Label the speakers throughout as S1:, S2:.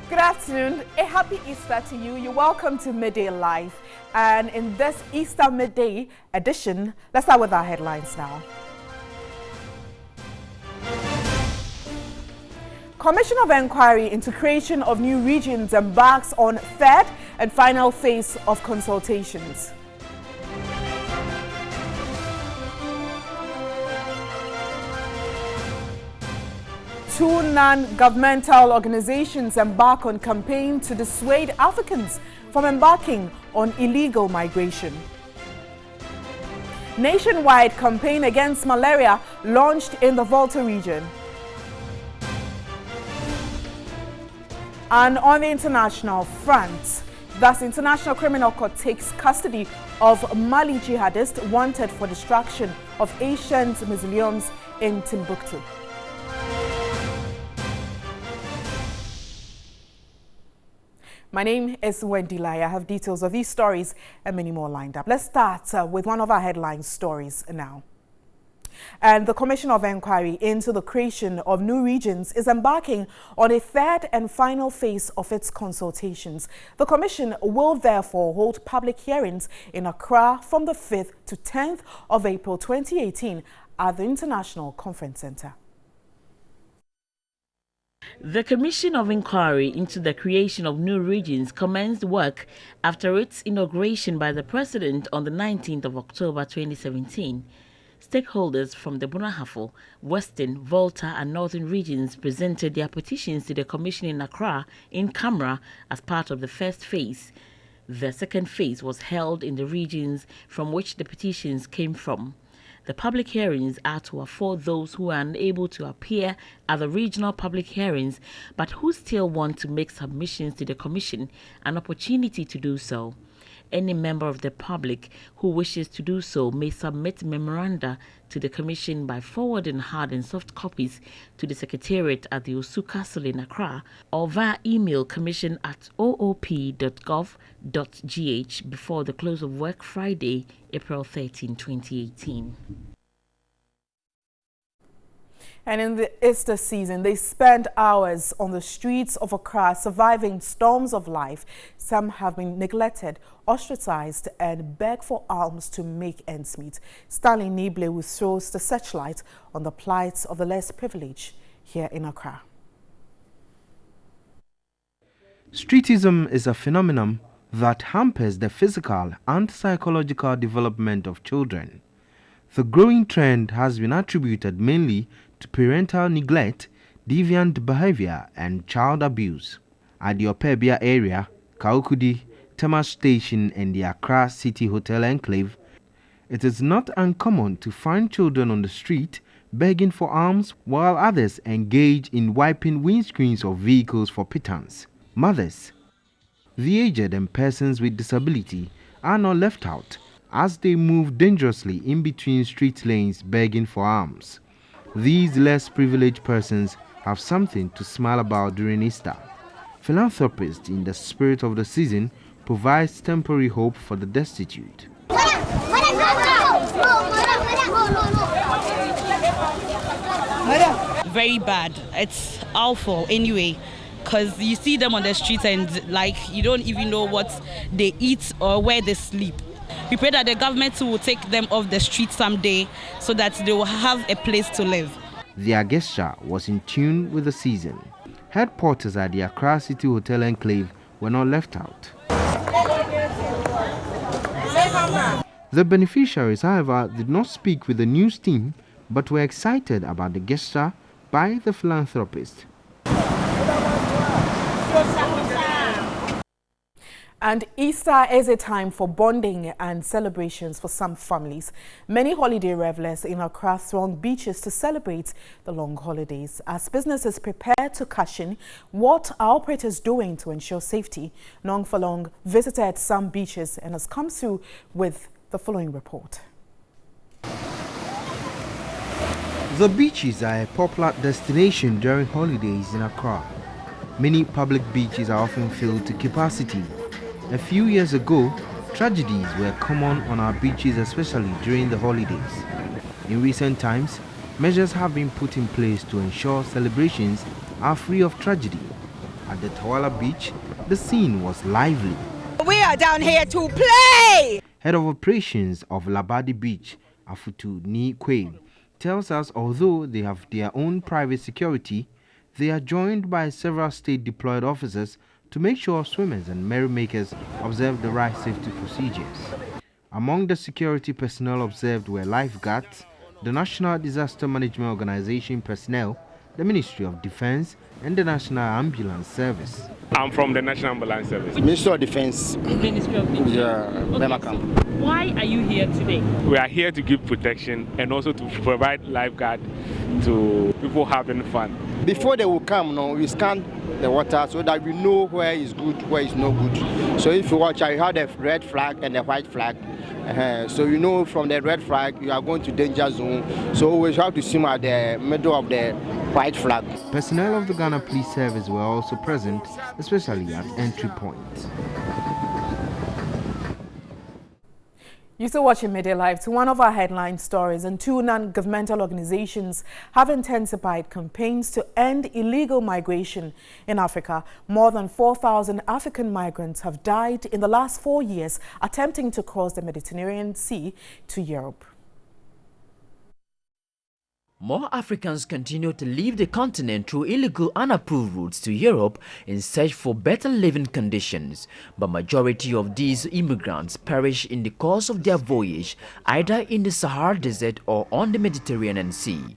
S1: Good afternoon, a happy Easter to you. You're welcome to Midday Live. And in this Easter Midday edition, let's start with our headlines now. Commission of Inquiry into creation of new regions embarks on third and final phase of consultations. Two non-governmental organizations embark on campaign to dissuade Africans from embarking on illegal migration. Nationwide campaign against malaria launched in the Volta region. And on the international front, thus International Criminal Court takes custody of Mali jihadists wanted for destruction of ancient mausoleums in Timbuktu. My name is Wendy Lai. I have details of these stories and many more lined up. Let's start with one of our headline stories now. And the Commission of Inquiry into the creation of new regions is embarking on a third and final phase of its consultations. The Commission will therefore hold public hearings in Accra from the 5th to 10th of April 2018 at the International Conference Center.
S2: The Commission of Inquiry into the creation of new regions commenced work after its inauguration by the President on the 19th of October 2017. Stakeholders from the Bunahafo, Western, Volta and Northern regions presented their petitions to the Commission in Accra in camera as part of the first phase. The second phase was held in the regions from which the petitions came from. The public hearings are to afford those who are unable to appear at the regional public hearings but who still want to make submissions to the Commission an opportunity to do so. Any member of the public who wishes to do so may submit memoranda to the Commission by forwarding hard and soft copies to the Secretariat at the Osu Castle in Accra or via email commission@oop.gov.gh before the close of work Friday, April 13, 2018.
S1: And in the Easter season, they spend hours on the streets of Accra surviving storms of life. Some have been neglected, ostracized, and beg for alms to make ends meet. Stanley Nible throws the searchlight on the plight of the less privileged here in Accra.
S3: Streetism is a phenomenon that hampers the physical and psychological development of children. The growing trend has been attributed mainly to parental neglect, deviant behavior, and child abuse. At the Opebia area, Kaukudi, Tema Station, and the Accra City Hotel Enclave, it is not uncommon to find children on the street begging for alms while others engage in wiping windscreens of vehicles for pittance. Mothers, the aged, and persons with disability are not left out as they move dangerously in between street lanes begging for alms. These less privileged persons have something to smile about during Easter. Philanthropists, in the spirit of the season, provides temporary hope for the destitute.
S4: Very bad. It's awful anyway, because you see them on the streets and like you don't even know what they eat or where they sleep. We pray that the government will take them off the street someday so that they will have a place to live.
S3: Their gesture was in tune with the season. Head porters at the Accra City Hotel Enclave were not left out. The beneficiaries, however, did not speak with the news team but were excited about the gesture by the philanthropist.
S1: And Easter is a time for bonding and celebrations for some families. Many holiday revelers in Accra throng beaches to celebrate the long holidays. As businesses prepare to cash in, what are operators doing to ensure safety? Nong Falong visited some beaches and has come through with the following report.
S3: The beaches are a popular destination during holidays in Accra. Many public beaches are often filled to capacity. A few years ago, tragedies were common on our beaches, especially during the holidays. In recent times, measures have been put in place to ensure celebrations are free of tragedy. At the Tawala beach, the scene was lively.
S5: We are down here to play!
S3: Head of operations of Labadi Beach, Afutu Ni Kwe, tells us although they have their own private security, they are joined by several state-deployed officers to make sure swimmers and merrymakers observe the right safety procedures. Among the security personnel observed were lifeguards, the National Disaster Management Organization personnel, the Ministry of Defense, and the National Ambulance Service.
S6: I'm from the National Ambulance Service.
S7: Ministry of Defense.
S2: Ministry of Defense.
S7: Yeah,
S2: why are you here today?
S6: We are here to give protection and also to provide lifeguard to people having fun.
S7: Before they will come, we scan the water so that we know where is good, where is no good. So if you watch, I have the red flag and the white flag. So you know from the red flag you are going to danger zone. So we have to swim at the middle of the white flag.
S3: Personnel of the Ghana Police Service were also present, especially at entry points.
S1: You're still watching Midday Live. To one of our headline stories, and two non-governmental organizations have intensified campaigns to end illegal migration in Africa. More than 4,000 African migrants have died in the last 4 years attempting to cross the Mediterranean Sea to Europe.
S8: More Africans continue to leave the continent through illegal unapproved routes to Europe in search for better living conditions, but majority of these immigrants perish in the course of their voyage, either in the Sahara Desert or on the Mediterranean Sea.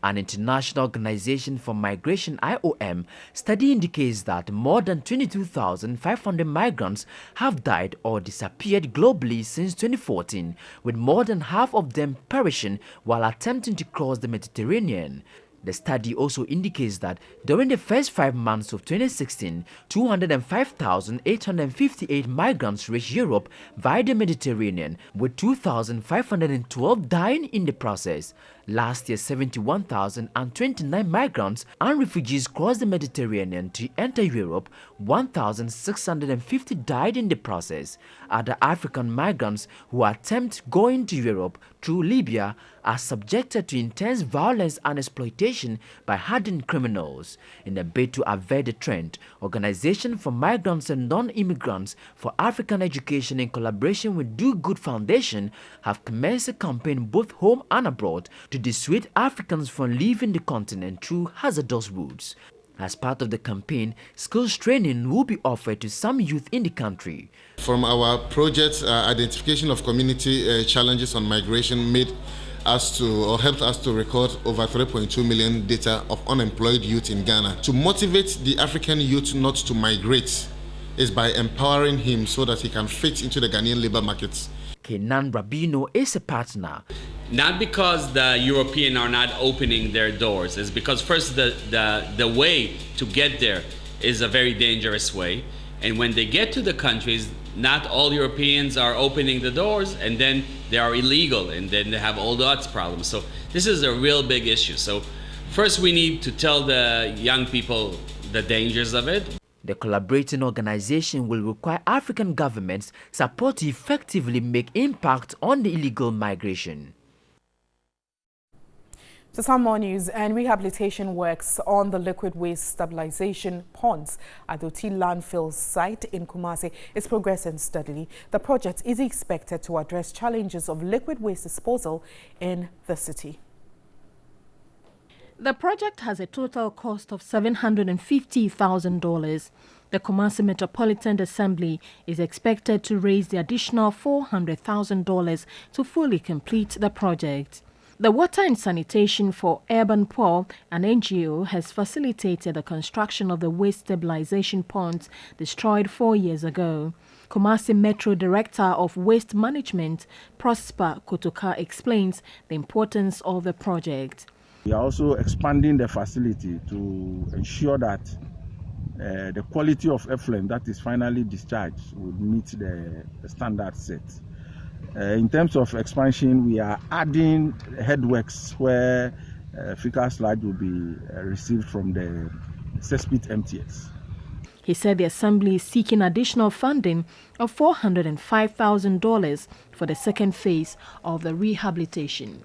S8: An international organization for migration, IOM, study indicates that more than 22,500 migrants have died or disappeared globally since 2014, with more than half of them perishing while attempting to cross the Mediterranean. The study also indicates that during the first 5 months of 2016, 205,858 migrants reached Europe via the Mediterranean, with 2,512 dying in the process. Last year, 71,029 migrants and refugees crossed the Mediterranean to enter Europe. 1,650 died in the process. Other African migrants who attempt going to Europe through Libya are subjected to intense violence and exploitation by hardened criminals. In a bid to avert the trend, Organization for Migrants and Non-Immigrants for African Education in collaboration with Do Good Foundation have commenced a campaign both home and abroad to dissuade Africans from leaving the continent through hazardous routes. As part of the campaign, skills training will be offered to some youth in the country.
S9: From our project, identification of community challenges on migration made us to, or helped us to record over 3.2 million data of unemployed youth in Ghana. To motivate the African youth not to migrate is by empowering him so that he can fit into the Ghanaian labor markets.
S8: Kenan Rabino is a partner.
S10: Not because the Europeans are not opening their doors, it's because first the way to get there is a very dangerous way. And when they get to the countries, not all Europeans are opening the doors, and then they are illegal, and then they have all that problems. So this is a real big issue. So first we need to tell the young people the dangers of it.
S8: The collaborating organization will require African governments support to effectively make impact on the illegal migration.
S1: So some more news, and rehabilitation works on the liquid waste stabilization ponds at the Oti landfill site in Kumasi is progressing steadily. The project is expected to address challenges of liquid waste disposal in the city.
S11: The project has a total cost of $750,000. The Kumasi Metropolitan Assembly is expected to raise the additional $400,000 to fully complete the project. The Water and Sanitation for Urban Poor, an NGO, has facilitated the construction of the waste stabilization ponds destroyed 4 years ago. Kumasi Metro Director of Waste Management, Prosper Kotoka, explains the importance of the project.
S12: We are also expanding the facility to ensure that the quality of effluent that is finally discharged will meet the standard set. In terms of expansion, we are adding headworks where fecal sludge will be received from the cesspit MTS.
S11: He said the Assembly is seeking additional funding of $405,000 for the second phase of the rehabilitation.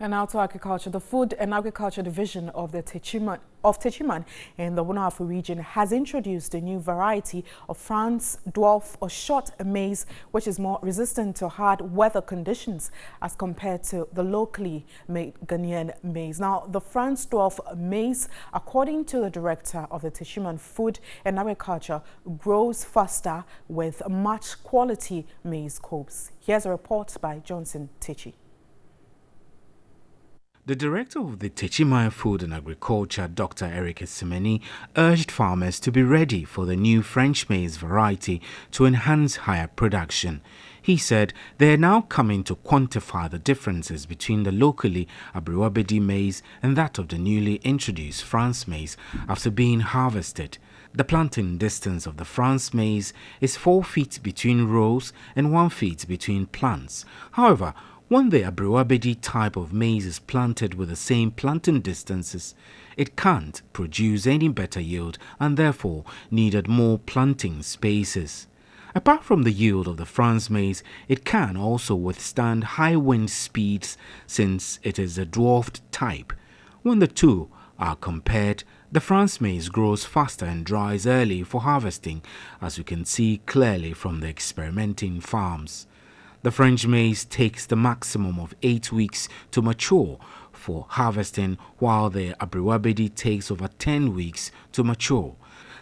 S1: And now to agriculture. The Food and Agriculture Division of the Techiman in the Wunafu region has introduced a new variety of France dwarf or short maize, which is more resistant to hard weather conditions as compared to the locally made Ghanaian maize. Now, the France dwarf maize, according to the director of the Techiman Food and Agriculture, grows faster with much quality maize cobs. Here's a report by Johnson Tichi.
S3: The director of the Techiman Food and Agriculture, Dr. Eric Semeni, urged farmers to be ready for the new French maize variety to enhance higher production. He said they are now coming to quantify the differences between the locally Abriwabedi maize and that of the newly introduced France maize after being harvested. The planting distance of the France maize is 4 feet between rows and 1 feet between plants. However, when the Abriwabedi type of maize is planted with the same planting distances, it can't produce any better yield and therefore needed more planting spaces. Apart from the yield of the France maize, it can also withstand high wind speeds since it is a dwarfed type. When the two are compared, the France maize grows faster and dries early for harvesting, as you can see clearly from the experimenting farms. The French maize takes the maximum of 8 weeks to mature for harvesting, while the Abriwabedi takes over 10 weeks to mature.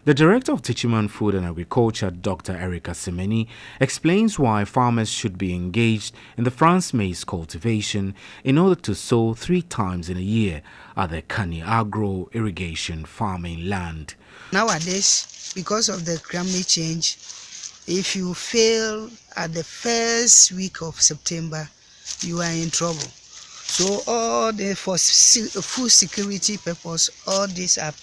S3: The director of Techiman Food and Agriculture, Dr. Erica Semeni, explains why farmers should be engaged in the France maize cultivation in order to sow 3 times in a year at the Kani agro irrigation farming land.
S13: Nowadays, because of the climate change, if you fail at the first week of September, you are in trouble. So all the for food security purpose, all these are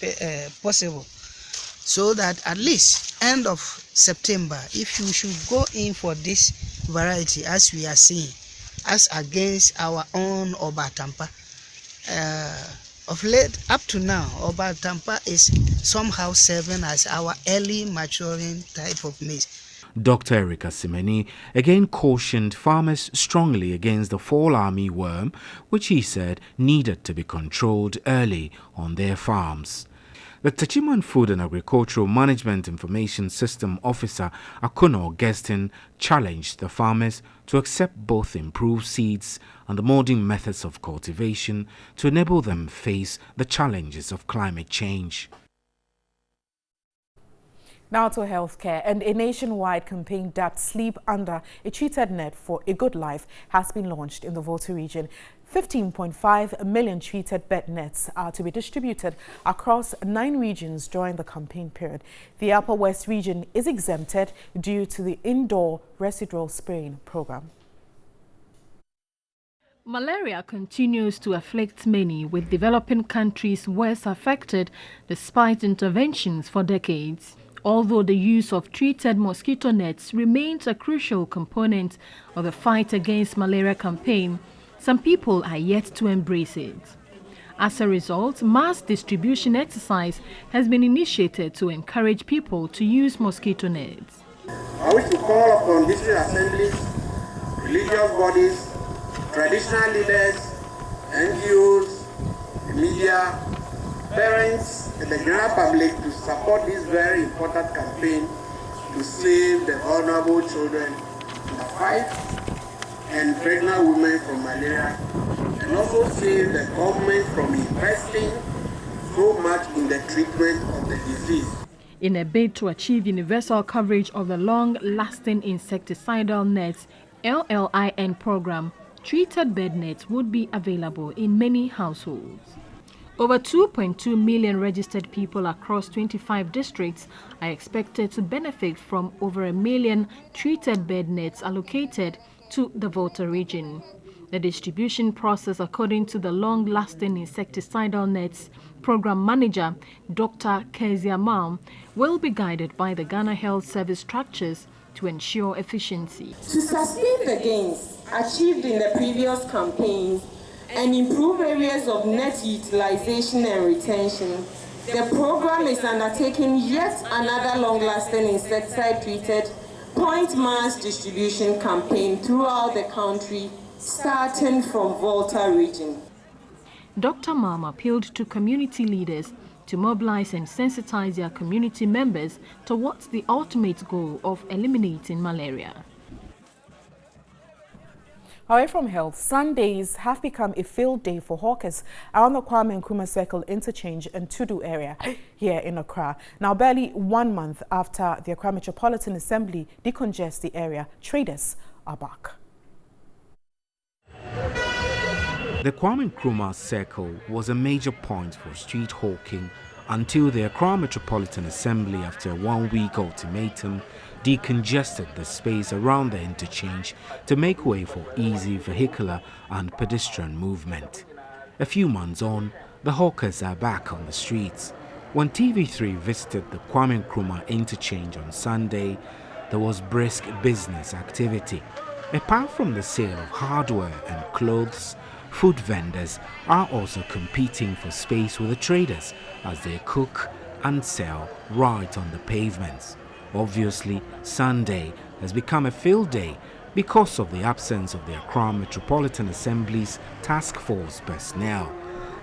S13: possible. So that at least end of September, if you should go in for this variety, as we are seeing, as against our own Obatampa, of late up to now, Obatampa is somehow serving as our early maturing type of maize.
S3: Dr. Erica Semeni again cautioned farmers strongly against the fall army worm, which he said needed to be controlled early on their farms. The Techiman Food and Agricultural Management Information System Officer, Akuno Gestin, challenged the farmers to accept both improved seeds and the modern methods of cultivation to enable them face the challenges of climate change.
S1: Now to healthcare, and a nationwide campaign that Sleep Under a Treated Net for a Good Life has been launched in the Volta region. 15.5 million treated bed nets are to be distributed across 9 regions during the campaign period. The Upper West region is exempted due to the indoor residual spraying program.
S11: Malaria continues to afflict many, with developing countries worse affected despite interventions for decades. Although the use of treated mosquito nets remains a crucial component of the fight against malaria campaign, some people are yet to embrace it. As a result, mass distribution exercise has been initiated to encourage people to use mosquito nets.
S14: I wish to call upon district assemblies, religious bodies, traditional leaders, NGOs, the media, parents, and the general public to support this very important campaign to save the vulnerable children in the fight and pregnant women from malaria, and also save the government from investing so much in the treatment of the disease.
S11: In a bid to achieve universal coverage of the long-lasting insecticidal nets LLIN program, treated bed nets would be available in many households. Over 2.2 million registered people across 25 districts are expected to benefit from over 1 million treated bed nets allocated to the Volta region. The distribution process, according to the long-lasting insecticidal nets program manager, Dr. Kezia Mal, will be guided by the Ghana Health Service structures to ensure efficiency.
S15: To sustain the gains achieved in the previous campaigns and improve areas of net utilization and retention, the program is undertaking yet another long-lasting insecticide-treated point mass distribution campaign throughout the country starting from Volta region.
S11: Dr. Mam appealed to community leaders to mobilize and sensitize their community members towards the ultimate goal of eliminating malaria.
S1: Away from health, Sundays have become a field day for hawkers around the Kwame Nkrumah Circle interchange and Tudu area here in Accra. Now, barely 1 month after the Accra Metropolitan Assembly decongest the area, traders are back.
S3: The Kwame Nkrumah Circle was a major point for street hawking until the Accra Metropolitan Assembly, after a 1-week ultimatum, decongested the space around the interchange to make way for easy vehicular and pedestrian movement. A few months on, the hawkers are back on the streets. When TV3 visited the Kwame Nkrumah interchange on Sunday, there was brisk business activity. Apart from the sale of hardware and clothes, food vendors are also competing for space with the traders as they cook and sell right on the pavements. Obviously, Sunday has become a field day because of the absence of the Accra Metropolitan Assembly's task force personnel.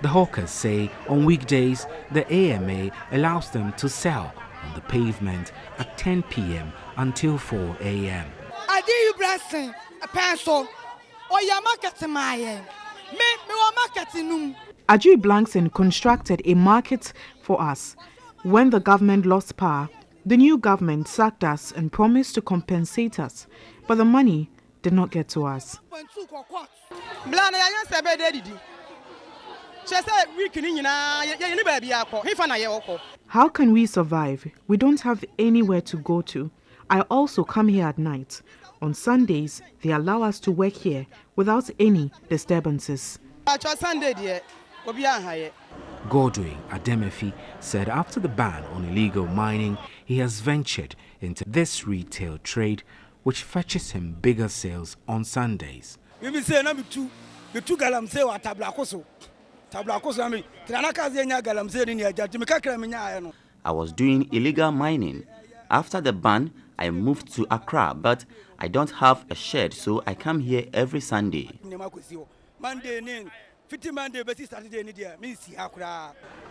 S3: The hawkers say on weekdays, the AMA allows them to sell on the pavement at 10 p.m. until 4 a.m.
S5: I do you blessing a pencil or your market my marketing.
S1: Ajay Blankson constructed a market for us. When the government lost power, the new government sacked us and promised to compensate us, but the money did not get to us. How can we survive? We don't have anywhere to go to. I also come here at night. On Sundays, they allow us to work here without any disturbances. Godwin Ademefi said after the ban on illegal mining, he has ventured into this retail trade, which fetches him bigger sales on Sundays.
S16: I was doing illegal mining. After the ban, I moved to Accra, but I don't have a shed, so I come here every Sunday.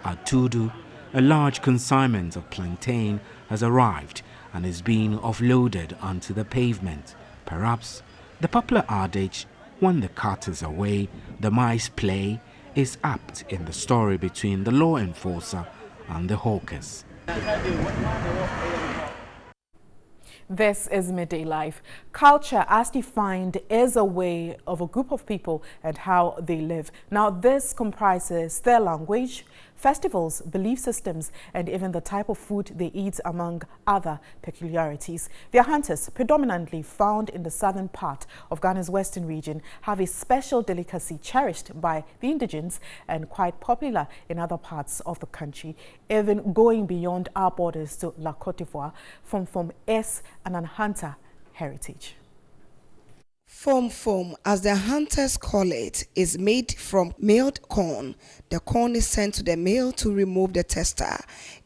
S3: At Tudu, a large consignment of plantain has arrived and is being offloaded onto the pavement. Perhaps the popular adage, when the cat is away, the mice play, is apt in the story between the law enforcer and the hawkers. This is Midday Life. Culture, as defined, is a way of a group of people and how they live. Now, this comprises their language, festivals, belief systems, and even the type of food they eat, among other peculiarities. Their hunters, predominantly found in the southern part of Ghana's western region, have a special delicacy cherished by the indigenes and quite popular in other parts of the country, even going beyond our borders to La Côte d'Ivoire, from S and an hunter heritage.
S17: Foam, as the hunters call it, is made from milled corn. The corn is sent to the mill to remove the tester.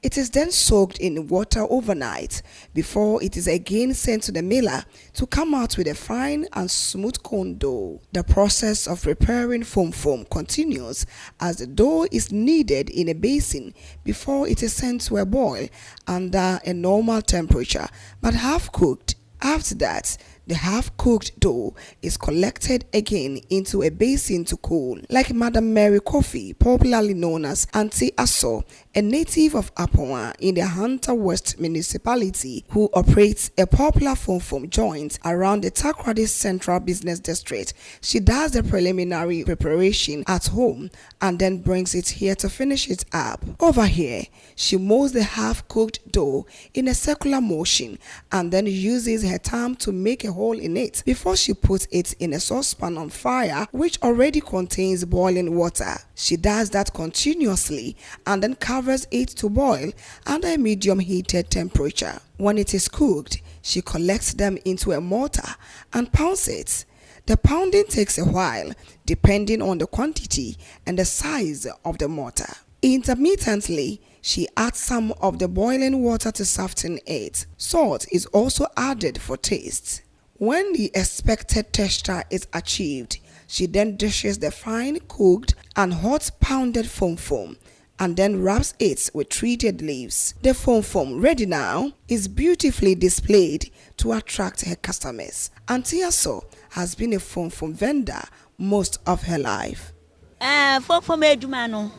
S17: It is then soaked in water overnight before it is again sent to the miller to come out with a fine and smooth corn dough. The process of preparing foam continues as the dough is kneaded in a basin before it is sent to a boil under a normal temperature but half cooked. After that, the half-cooked dough is collected again into a basin to cool. Like Madam Mary Coffee, popularly known as Auntie Asso, a native of Apoa in the Hunter West municipality, who operates a popular foam joint around the Takoradi Central Business District. She does the preliminary preparation at home and then brings it here to finish it up. Over here, she molds the half-cooked dough in a circular motion and then uses her thumb to make a hole in it before she puts it in a saucepan on fire which already contains boiling water. She does that continuously and then covers it to boil under a medium heated temperature. When it is cooked, she collects them into a mortar and pounds it. The pounding takes a while depending on the quantity and the size of the mortar. Intermittently, she adds some of the boiling water to soften it. Salt is also added for taste. When the expected texture is achieved, She then dishes the fine cooked and hot pounded fom and then wraps it with treated leaves. The fom ready now is beautifully displayed to attract her customers. Auntie Aso has been a fom vendor most of her life.
S18: Fom edumano.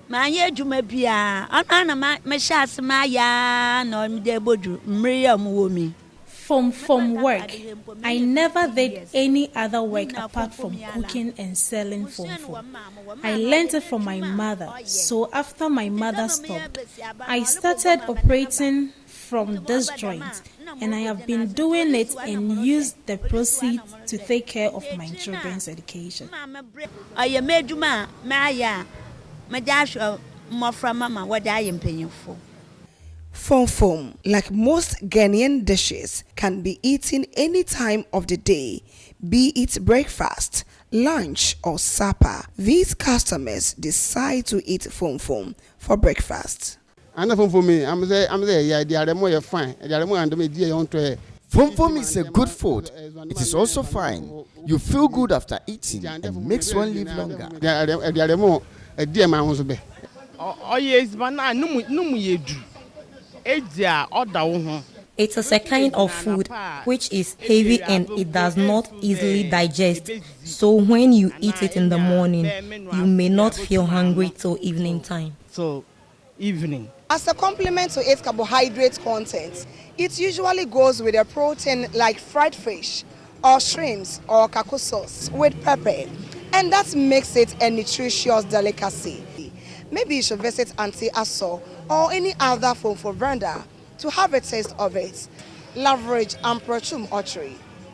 S18: Manye eduma bia. Ana ma shas ma ya no me de bodu. Mriya mu mi.
S19: From work, I never did any other work apart from cooking and selling from. I learned it from my mother, so after my mother stopped, I started operating from this joint, and I have been doing it and used the proceeds to take care of my children's education.
S18: I made ma ya, my dash more from mama what I am paying for.
S17: Fom, like most Ghanaian dishes, can be eaten any time of the day, be it breakfast, lunch, or supper. These customers decide to eat fom for breakfast.
S20: I'm there. Yeah, they are more fine. They are more and
S21: Fom is a good food. It is also fine. You feel good after eating and makes one live longer.
S20: They are more a dear man was be.
S22: Oh yes, but now no you do. It
S23: is a kind of food which is heavy and it does not easily digest. So when you eat it in the morning, you may not feel hungry till evening time.
S22: So, evening.
S17: As a complement to its carbohydrate content, it usually goes with a protein like fried fish or shrimps or kako sauce with pepper. And that makes it a nutritious delicacy. Maybe you should visit Auntie Aso or any other fom vendor to have a taste of it. Leverage and Prochum Ottery.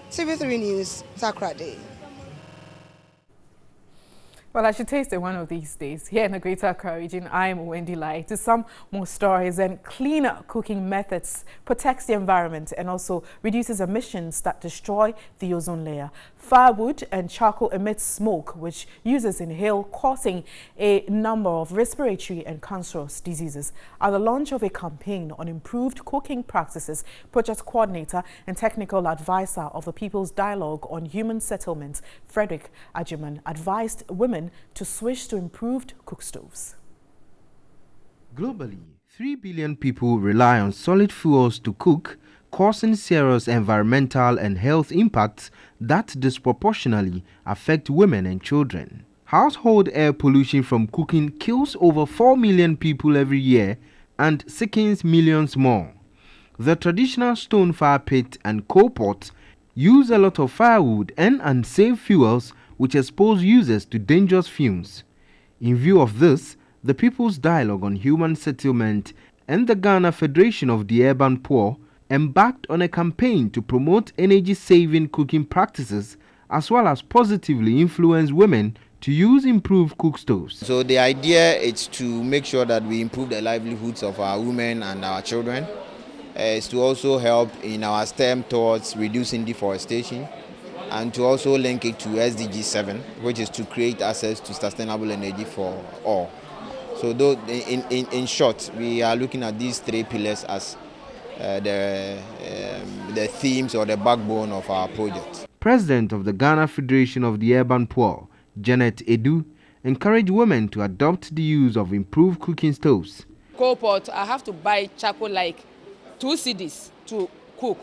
S17: TV3 News, Accra Day.
S1: Well, I should taste it one of these days. Here in the Greater Accra region, I am Wendy Lai. To some more stories, and cleaner cooking methods protects the environment and also reduces emissions that destroy the ozone layer. Firewood and charcoal emit smoke, which users inhale, causing a number of respiratory and cancerous diseases. At the launch of a campaign on improved cooking practices, project coordinator and technical advisor of the People's Dialogue on Human Settlement, Frederick Ajiman, advised women to switch to improved cook stoves.
S3: Globally, 3 billion people rely on solid fuels to cook, causing serious environmental and health impacts that disproportionately affect women and children. Household air pollution from cooking kills over 4 million people every year and sickens millions more. The traditional stone fire pit and coal pot use a lot of firewood and unsafe fuels which expose users to dangerous fumes. In view of this, the People's Dialogue on Human Settlement and the Ghana Federation of the Urban Poor embarked on a campaign to promote energy-saving cooking practices as well as positively influence women to use improved cook stoves.
S24: So the idea is to make sure that we improve the livelihoods of our women and our children. Is to also help in our STEM towards reducing deforestation, and to also link it to SDG 7, which is to create access to sustainable energy for all. So in short, we are looking at these 3 pillars as the themes or the backbone of our project.
S3: President of the Ghana Federation of the Urban Poor, Janet Edu, encouraged women to adopt the use of improved cooking stoves.
S25: Coal pot, I have to buy charcoal like 2 cedis to cook.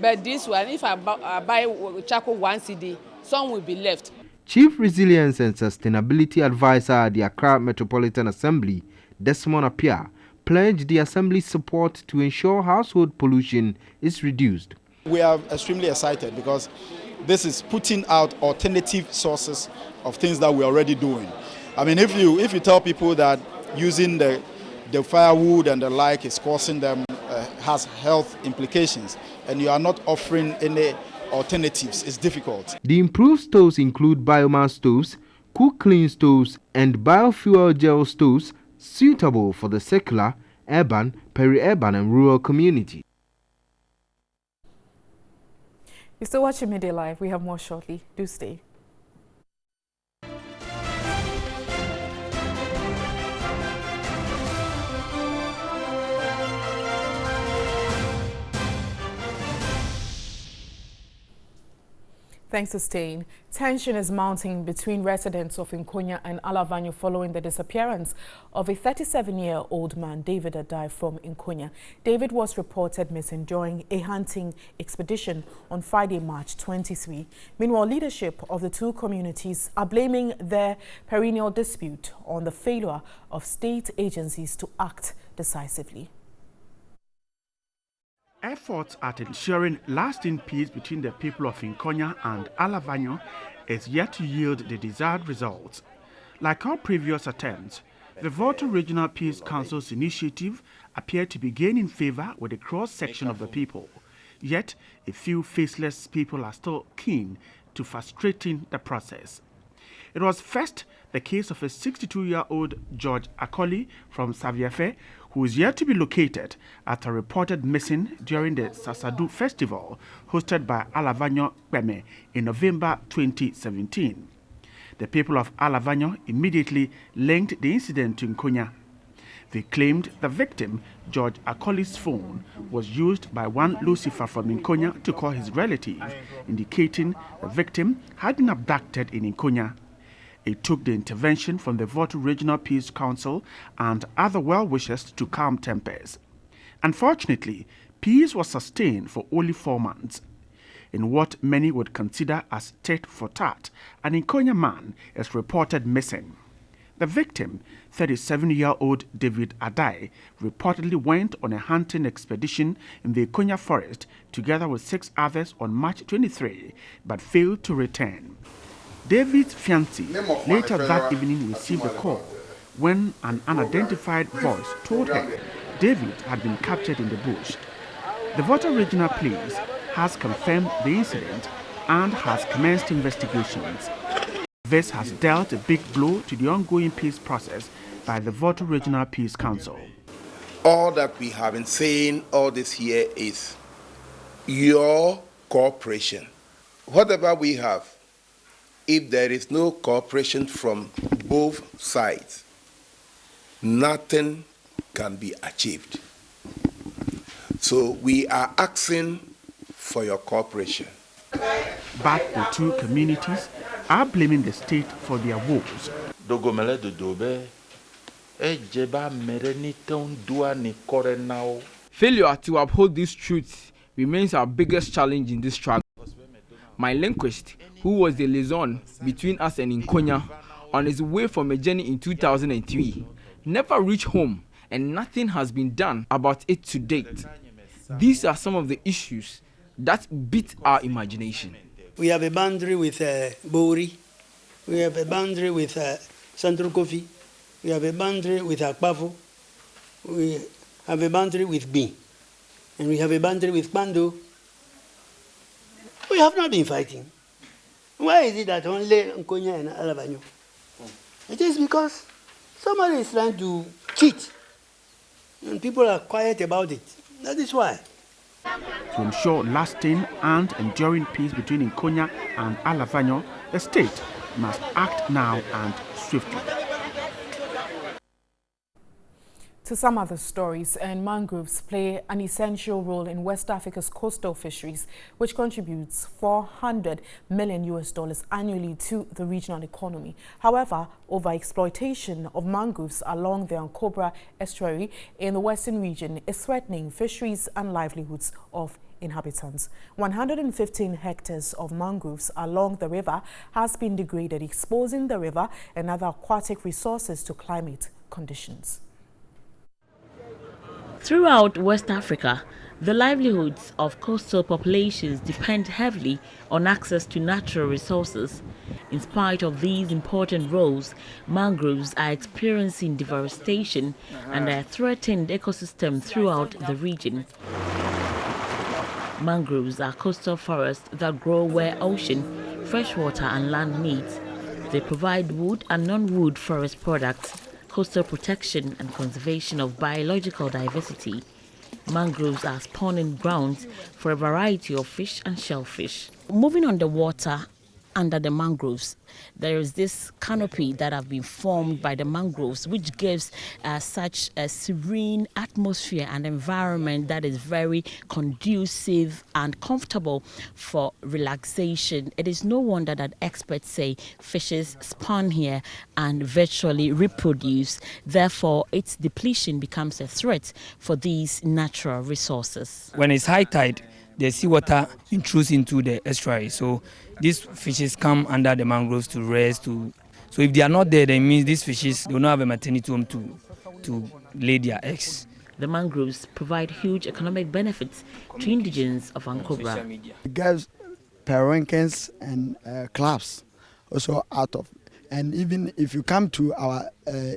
S25: But this one, if I buy charcoal 1 cedi, some will be left.
S3: Chief Resilience and Sustainability Advisor at the Accra Metropolitan Assembly, Desmond Appiah, pledged the Assembly's support to ensure household pollution is reduced.
S26: We are extremely excited because this is putting out alternative sources of things that we're already doing. I mean, if you tell people that using the firewood and the like is causing them has health implications, and you are not offering any alternatives, it's difficult.
S3: The improved stoves include biomass stoves, cook clean stoves, and biofuel gel stoves suitable for the secular, urban, peri-urban, and rural community.
S1: You're still watching Midday Live. We have more shortly. Do stay. Thanks, Sustain. Tension is mounting between residents of Konya and Lavanya following the disappearance of a 37-year-old man, David Adai, from Konya. David was reported missing during a hunting expedition on Friday, March 23. Meanwhile, leadership of the two communities are blaming their perennial dispute on the failure of state agencies to act decisively.
S2: Efforts at ensuring lasting peace between the people of Konya and Lavanya is yet to yield the desired results. Like all previous attempts, the Volta Regional Peace Council's initiative appeared to be gaining favor with a cross-section of the people. Yet, a few faceless people are still keen to frustrating the process. It was first the case of a 62-year-old George Akoli from Saviefe, who is yet to be located after reported missing during the Sasadu festival hosted by Lavanya Kweme in November 2017. The people of Lavanya immediately linked the incident to Konya. They claimed the victim, George Akoli's phone, was used by one Lucifer from Konya to call his relative, indicating the victim had been abducted in Konya. It took the intervention from the Volta Regional Peace Council and other well-wishers to calm tempers. Unfortunately, peace was sustained for only 4 months. In what many would consider as tit for tat, an Konya man is reported missing. The victim, 37-year-old David Adai, reportedly went on a hunting expedition in the Konya forest together with 6 others on March 23, but failed to return. David's fiancée later that evening received a call when an unidentified voice told her David had been captured in the bush. The Volta Regional Police has confirmed the incident and has commenced investigations. This has dealt a big blow to the ongoing peace process by the Volta Regional Peace Council.
S4: All that we have been saying all this year is your cooperation. Whatever we have, if there is no cooperation from both sides, nothing can be achieved. So we are asking for your cooperation.
S2: But the two communities are blaming the state for their woes.
S6: Failure to uphold these truths remains our biggest challenge in this struggle. My linguist, who was the liaison between us and Konya, on his way from a journey in 2003, never reached home and nothing has been done about it to date. These are some of the issues that beat our imagination.
S7: We have a boundary with Bori, we have a boundary with Central Kofi, we have a boundary with Akbavo, we have a boundary with B, and we have a boundary with Bando. We have not been fighting. Why is it that only Konya and Lavanya? It is because somebody is trying to cheat, and people are quiet about it. That is why.
S2: To ensure lasting and enduring peace between Konya and Lavanya, the state must act now and swiftly.
S1: To some other stories, and mangroves play an essential role in West Africa's coastal fisheries, which contributes $400 million annually to the regional economy. However, overexploitation of mangroves along the Cobra estuary in the western region is threatening fisheries and livelihoods of inhabitants. 115 hectares of mangroves along the river has been degraded, exposing the river and other aquatic resources to climate conditions.
S9: Throughout West Africa, the livelihoods of coastal populations depend heavily on access to natural resources. In spite of these important roles, mangroves are experiencing deforestation and a threatened ecosystem throughout the region. Mangroves are coastal forests that grow where ocean, freshwater and land meet. They provide wood and non-wood forest products, coastal protection and conservation of biological diversity. Mangroves are spawning grounds for a variety of fish and shellfish. Moving on the water, under the mangroves. There is this canopy that have been formed by the mangroves, which gives such a serene atmosphere and environment that is very conducive and comfortable for relaxation. It is no wonder that experts say fishes spawn here and virtually reproduce. Therefore, its depletion becomes a threat for these natural resources.
S8: When it's high tide, the seawater intrudes into the estuary. So these fishes come under the mangroves to rest. So if they are not there, that means these fishes do not have a maternity home to lay their eggs.
S9: The mangroves provide huge economic benefits to indigents of Ankobra.
S10: It gives periwinkles and crabs also out of. And even if you come to our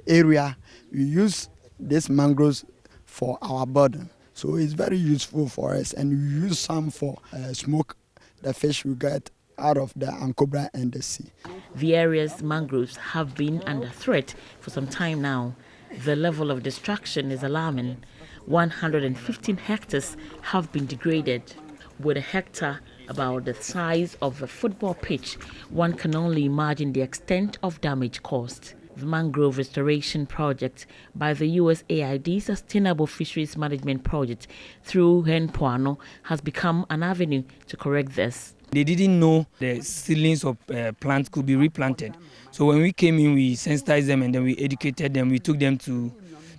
S10: area, we use these mangroves for our burden. So it's very useful for us, and we use some for smoke the fish we get out of the Ankobra and the sea.
S9: The area's mangroves have been under threat for some time now. The level of destruction is alarming. 115 hectares have been degraded. With a hectare about the size of a football pitch, one can only imagine the extent of damage caused. The Mangrove Restoration Project by the USAID Sustainable Fisheries Management Project through Henpoano has become an avenue to correct this.
S8: They didn't know the seedlings of plants could be replanted. So when we came in, we sensitized them and then we educated them. We took them to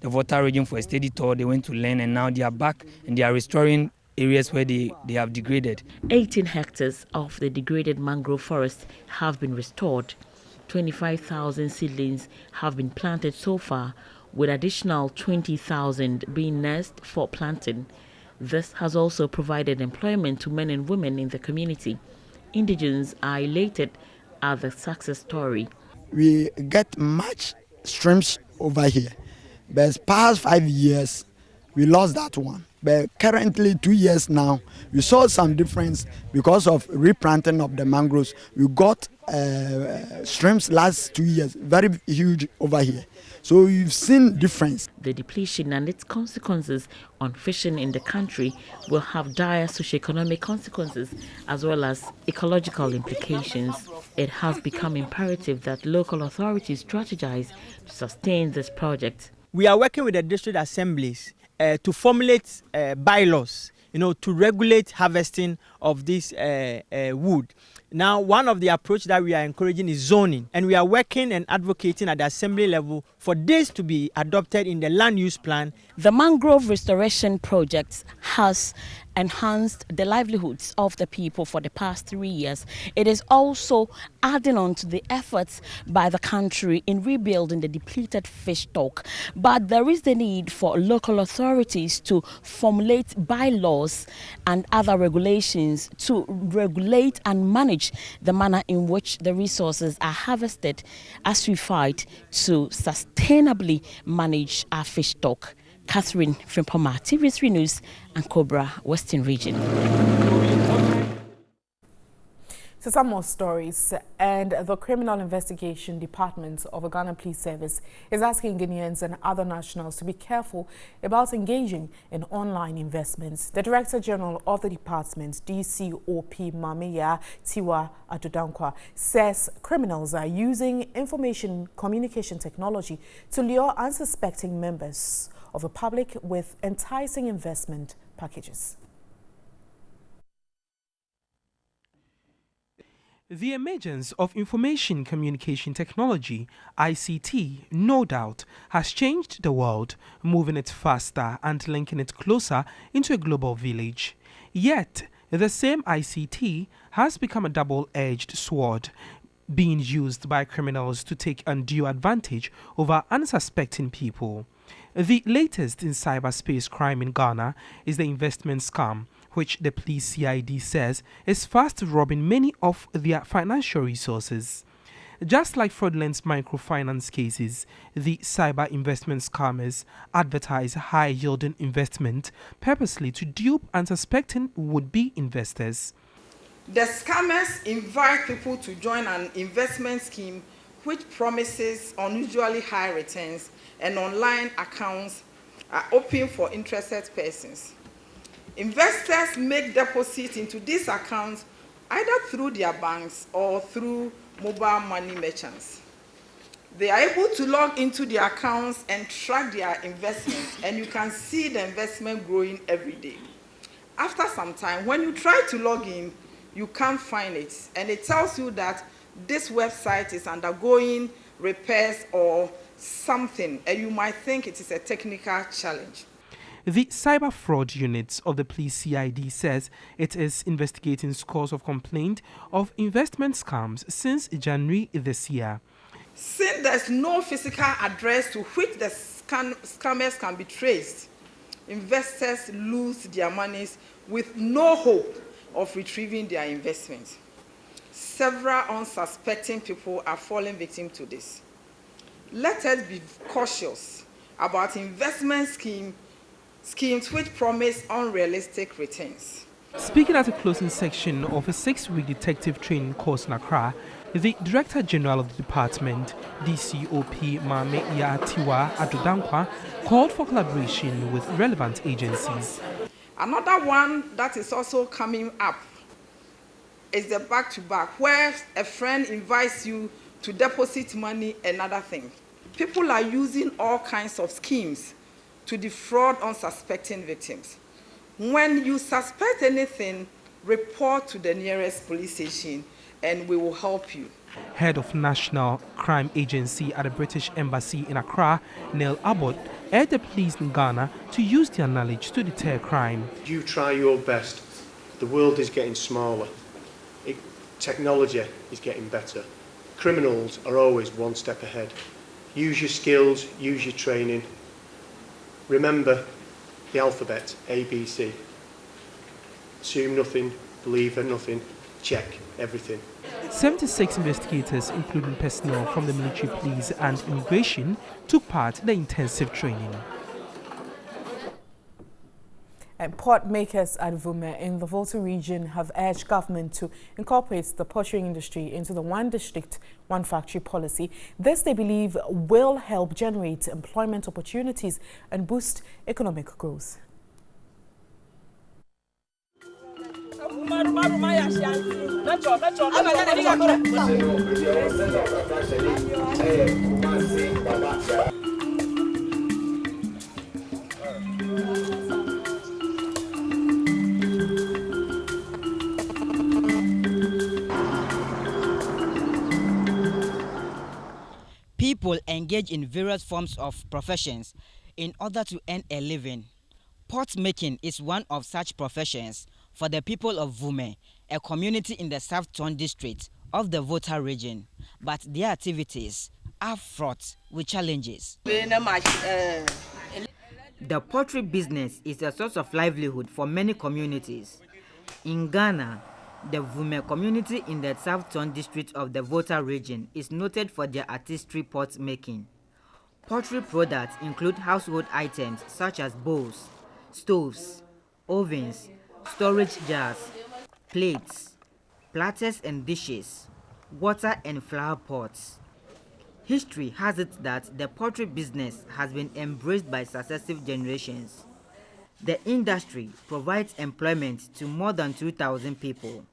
S8: the Volta region for a study tour. They went to learn, and now they are back and they are restoring areas where they have degraded.
S9: 18 hectares of the degraded mangrove forest have been restored. 25,000 seedlings have been planted so far, with additional 20,000 being nursed for planting. This has also provided employment to men and women in the community. Indigents are elated at the success story.
S10: We get much streams over here, but past 5 years, we lost that one. But currently 2 years now, we saw some difference because of replanting of the mangroves. We got streams last 2 years, very huge over here. So you've seen difference.
S9: The depletion and its consequences on fishing in the country will have dire socioeconomic consequences as well as ecological implications. It has become imperative that local authorities strategize to sustain this project.
S12: We are working with the district assemblies to formulate bylaws, to regulate harvesting of this wood. Now, one of the approach that we are encouraging is zoning, and we are working and advocating at the assembly level for this to be adopted in the land use plan.
S9: The Mangrove Restoration Project has enhanced the livelihoods of the people for the past 3 years. It is also adding on to the efforts by the country in rebuilding the depleted fish stock. But there is the need for local authorities to formulate bylaws and other regulations to regulate and manage the manner in which the resources are harvested as we fight to sustainably manage our fish stock. Catherine Frimpoma, TV3 News, and Cobra, Western Region.
S1: So some more stories, and the Criminal Investigation Department of the Ghana Police Service is asking Ghanaians and other nationals to be careful about engaging in online investments. The Director General of the department, DCOP Mamiya Tiwa Adodankwa, says criminals are using information communication technology to lure unsuspecting members of the public with enticing investment packages.
S13: The emergence of information communication technology, ICT, no doubt, has changed the world, moving it faster and linking it closer into a global village. Yet, the same ICT has become a double-edged sword, being used by criminals to take undue advantage over unsuspecting people. The latest in cyberspace crime in Ghana is the investment scam, which the police CID says is fast robbing many of their financial resources. Just like fraudulent microfinance cases, the cyber investment scammers advertise high-yielding investment purposely to dupe unsuspecting would-be investors.
S14: The scammers invite people to join an investment scheme which promises unusually high returns, and online accounts are open for interested persons. Investors make deposits into these accounts either through their banks or through mobile money merchants. They are able to log into their accounts and track their investments, and you can see the investment growing every day. After some time, when you try to log in, you can't find it, and it tells you that this website is undergoing repairs or something, and you might think it is a technical challenge.
S13: The Cyber Fraud Unit of the Police CID says it is investigating scores of complaints of investment scams since January this year.
S14: Since there's no physical address to which the scammers can be traced, investors lose their monies with no hope of retrieving their investments. Several unsuspecting people are falling victim to this. Let us be cautious about investment schemes which promise unrealistic returns. Speaking
S13: at a closing section of a 6-week detective training course in Accra, the Director General of the Department, DCOP Mame Tiwa Adudankwa, called for collaboration with relevant agencies.
S14: Another one that is also coming up is the back-to-back, where a friend invites you to deposit money and other things. People are using all kinds of schemes to defraud unsuspecting victims. When you suspect anything, report to the nearest police station and we will help you.
S13: Head of National Crime Agency at the British Embassy in Accra, Neil Abbott, urged the police in Ghana to use their knowledge to deter crime.
S5: You try your best. The world is getting smaller. Technology is getting better. Criminals are always one step ahead. Use your skills, use your training. Remember the alphabet, A, B, C. Assume nothing, believe in nothing, check everything.
S13: 76 investigators, including personnel from the military police and immigration, took part in the intensive training.
S1: And pot makers at Vume in the Volta region have urged government to incorporate the pottery industry into the one district, one factory policy. This, they believe, will help generate employment opportunities and boost economic growth.
S11: People engage in various forms of professions in order to earn a living. Pot making is one of such professions for the people of Vume, a community in the South Ton district of the Volta region. But their activities are fraught with challenges. The pottery business is a source of livelihood for many communities. In Ghana, the Vume community in the South Ton district of the Volta region is noted for their artistry pot making. Pottery products include household items such as bowls, stoves, ovens, storage jars, plates, platters and dishes, water and flower pots. History has it that the pottery business has been embraced by successive generations. The industry provides employment to more than 2,000 people.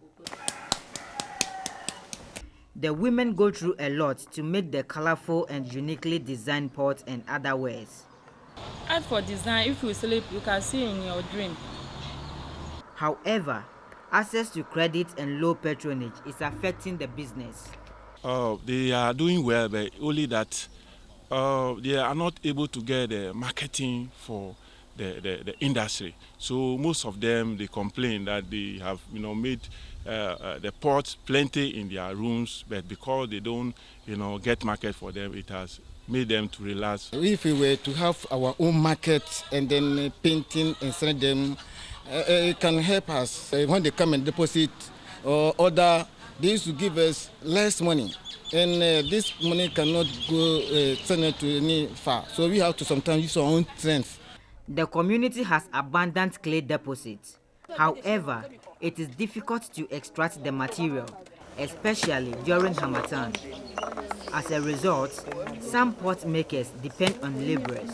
S11: The women go through a lot to make the colorful and uniquely designed pots and other wares.
S15: As for design, if you sleep, you can see in your dream.
S11: However, access to credit and low patronage is affecting the business.
S16: They are doing well, but only that they are not able to get the marketing for the industry. So most of them, they complain that they have made the pots plenty in their rooms, but because they don't get market for them, it has made them to relax.
S20: If we were to have our own market and then painting and sell them, it can help us. When they come and deposit or order, they used to give us less money. And this money cannot go send it to any far. So we have to sometimes use our own strength.
S11: The community has abundant clay deposits. However, it is difficult to extract the material, especially during Harmattan. As a result, some pot makers depend on laborers.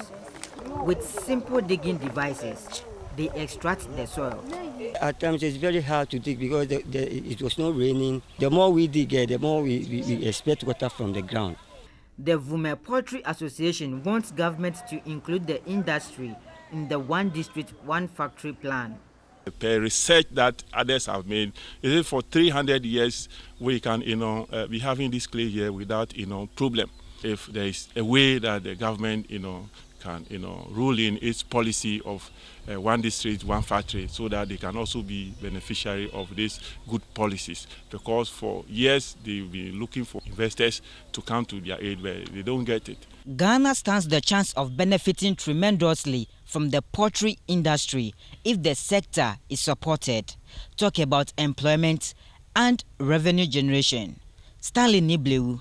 S11: With simple digging devices, they extract the soil.
S7: At times it's very hard to dig because it was not raining. The more we dig, the more we expect water from the ground.
S11: The Vume Poultry Association wants government to include the industry in the one district, one factory plan.
S16: Per research that others have made, is it for 300 years we can, be having this clay here without, problem. If there is a way that the government, can, rule in its policy of one district, one factory, so that they can also be beneficiary of these good policies. Because for years they've been looking for investors to come to their aid, but they don't get it.
S11: Ghana stands the chance of benefiting tremendously from the poultry industry if the sector is supported. Talk about employment and revenue generation. Stanley Nibleu,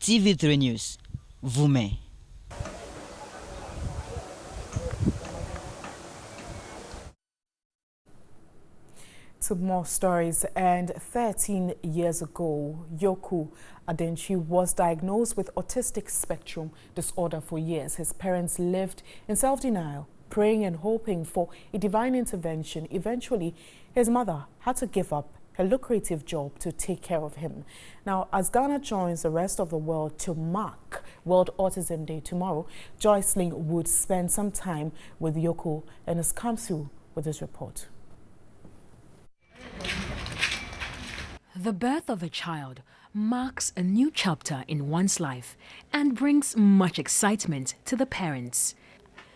S11: TV3 News, Vume.
S1: To more stories, and 13 years ago, Yoku Adenchi was diagnosed with autistic spectrum disorder for years. His parents lived in self-denial, praying and hoping for a divine intervention. Eventually, his mother had to give up her lucrative job to take care of him. Now, as Ghana joins the rest of the world to mark World Autism Day tomorrow, Joycelyn would spend some time with Yoku and has come through with this report.
S17: The birth of a child marks a new chapter in one's life and brings much excitement to the parents.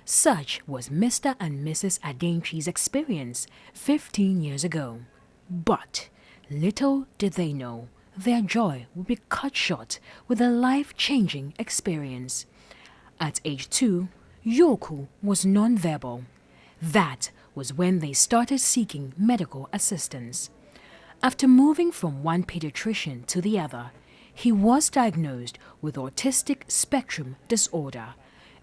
S17: Such was Mr. and Mrs. Adenchi's experience 15 years ago. But little did they know their joy would be cut short with a life-changing experience. At age 2, Yoku was non-verbal. That was when they started seeking medical assistance. After moving from one pediatrician to the other, he was diagnosed with autistic spectrum disorder,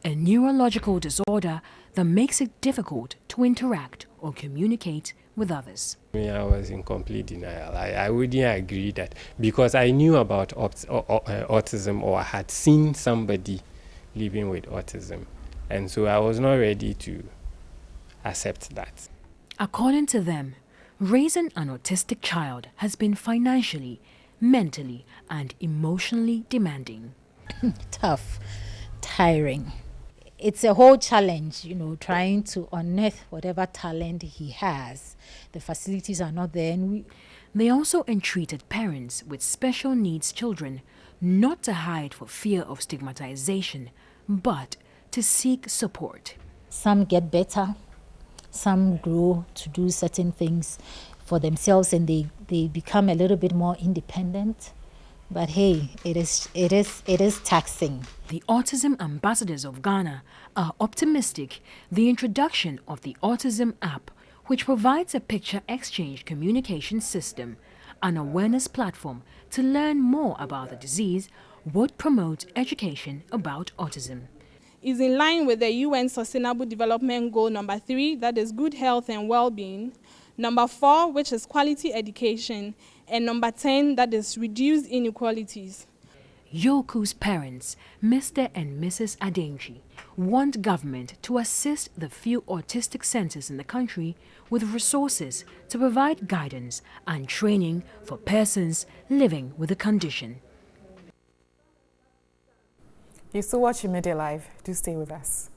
S17: a neurological disorder that makes it difficult to interact or communicate with others.
S18: I was in complete denial. I wouldn't agree that because I knew about autism or I had seen somebody living with autism, and so I was not ready to accept that.
S17: According to them, raising an autistic child has been financially, mentally, and emotionally demanding.
S19: Tough, tiring. It's a whole challenge, trying to unearth whatever talent he has. The facilities are not there. And
S17: they also entreated parents with special needs children not to hide for fear of stigmatization, but to seek support.
S19: Some get better. Some grow to do certain things for themselves and they become a little bit more independent. But hey, it is taxing.
S17: The Autism Ambassadors of Ghana are optimistic the introduction of the Autism app, which provides a picture exchange communication system, an awareness platform to learn more about the disease, would promote education about autism.
S21: Is in line with the UN Sustainable Development Goal number 3, that is good health and well-being, number 4, which is quality education, and number 10, that is reduced inequalities.
S17: Yoku's parents, Mr. and Mrs. Adenchi, want government to assist the few autistic centers in the country with resources to provide guidance and training for persons living with the condition.
S1: You're still watching Midday Live. Do stay with us.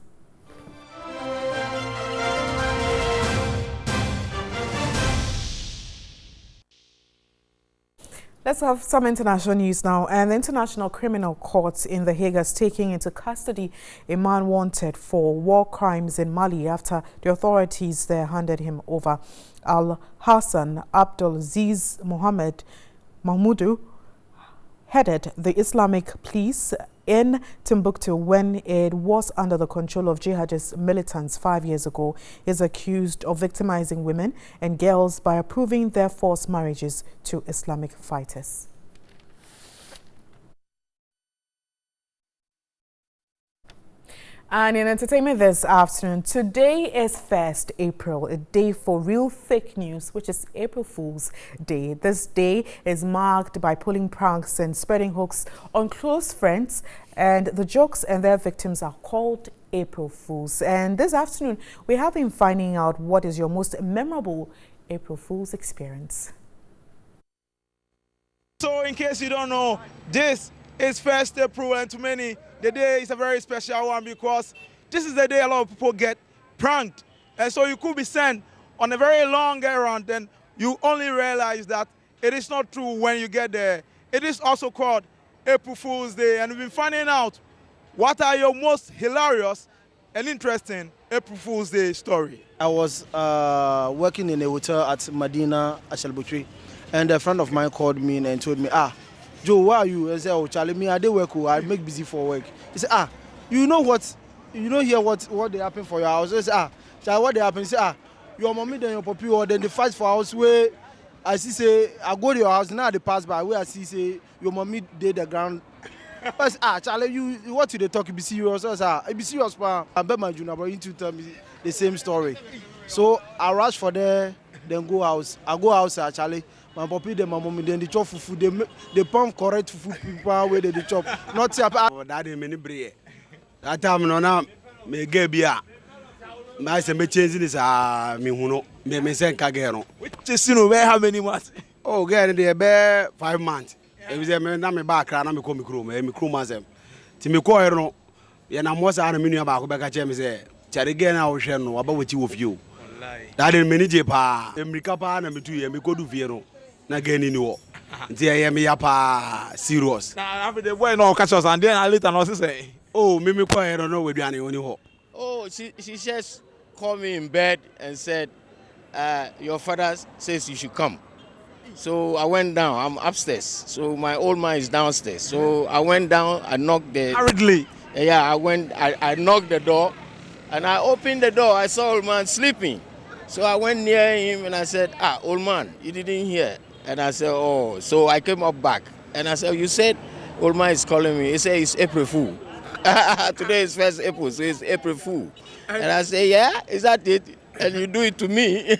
S1: Let's have some international news now. And the International Criminal Court in The Hague is taking into custody a man wanted for war crimes in Mali after the authorities there handed him over. Al-Hassan Abdulaziz Mohammed Mahmoudou headed the Islamic police in Timbuktu when it was under the control of jihadist militants 5 years ago. He is accused of victimizing women and girls by approving their forced marriages to Islamic fighters. And in entertainment this afternoon, today is 1st April, a day for real fake news, which is April Fool's Day. This day is marked by pulling pranks and spreading hoax on close friends, and the jokes and their victims are called April Fools. And this afternoon, we have been finding out what is your most memorable April Fool's experience.
S3: So in case you don't know, this is 1st April, and to many, the day is a very special one because this is the day a lot of people get pranked. And so you could be sent on a very long errand and you only realize that it is not true when you get there. It is also called April Fool's Day, and we've been finding out what are your most hilarious and interesting April Fool's Day story.
S22: I was working in a hotel at Medina Ashelbutri, and a friend of mine called me and told me, Joe, where are you? I said, oh, Charlie, me, I did work, I make busy for work. He said, you know what, you know here what they happen for your house? I said, Charlie, what they happen? He said, your mommy then your papi, or then the fight for house where I see say, I go to your house, now they pass by, where I see say, your mommy did the ground. I said, Charlie, you what they talk, you be serious? I said, I be serious, pa. I bet my junior, but you two tell me the same story. So I rush for there, then go house. I go outside, Charlie. My papi, then my mommy, then they chop fufu. They pump correct fufu people where they chop. Not say,
S23: that is many bread. That time, no, now, me get beer. My say me changing this, me huno, me send kagero.
S3: Which is, you know, where how many months?
S23: Oh, get there, be 5 months. If you me na me back, na me come crew, me crew myself. Ti me call here no, ya na mo sa na me nua ba ko be ka che me say, chare ge na wo hwe no, aba wati wo fie. That is many je pa. America pa na me tu ye me ko du fie no. Na ge ni wo. Nti ye me ya pa serious.
S3: Na after the boy no catch us and then later no say.
S23: Oh, me call here no we duane oni ho.
S24: Oh, she just called me in bed and said, your father says you should come. So I went down. I'm upstairs. So my old man is downstairs. So I went down. I knocked the.
S3: Hurriedly.
S24: Yeah, I went. I knocked the door, and I opened the door. I saw old man sleeping. So I went near him and I said, old man, you didn't hear. And I said, oh. So I came up back and I said, you said old man is calling me. He said it's April Fool. Today is 1st April, so it's April Fool. And I said, yeah, is that it? And you do it to me.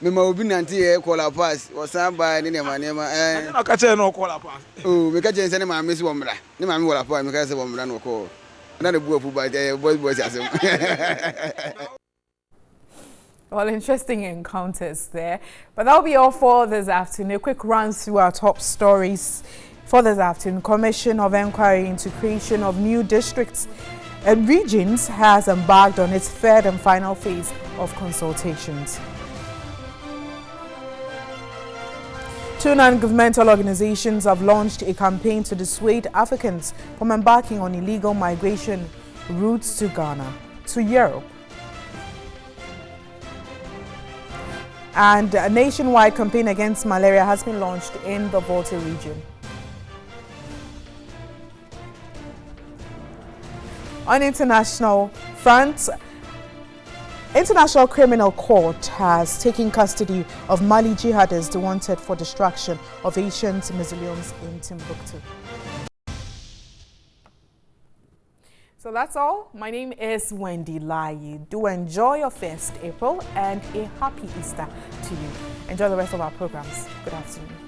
S25: Me ma obi nanti e call pass o san ba ni nema
S3: eh na ka che no call pass
S25: oh me ka che nse ne ma me si womra ni ma me wala pass me ka se womra no ko na ne bu afu ba boys asem.
S1: Well, interesting encounters there. But that'll be all for this afternoon. A quick run through our top stories for this afternoon. Commission of Inquiry into creation of new districts and regions has embarked on its third and final phase of consultations. 2 non-governmental organizations have launched a campaign to dissuade Africans from embarking on illegal migration routes to Ghana, to Europe. And a nationwide campaign against malaria has been launched in the Volta region. On international front, International Criminal Court has taken custody of Mali jihadists wanted for destruction of ancient mausoleums in Timbuktu. So that's all. My name is Wendy Lai. Do enjoy your 1st April and a happy Easter to you. Enjoy the rest of our programs. Good afternoon.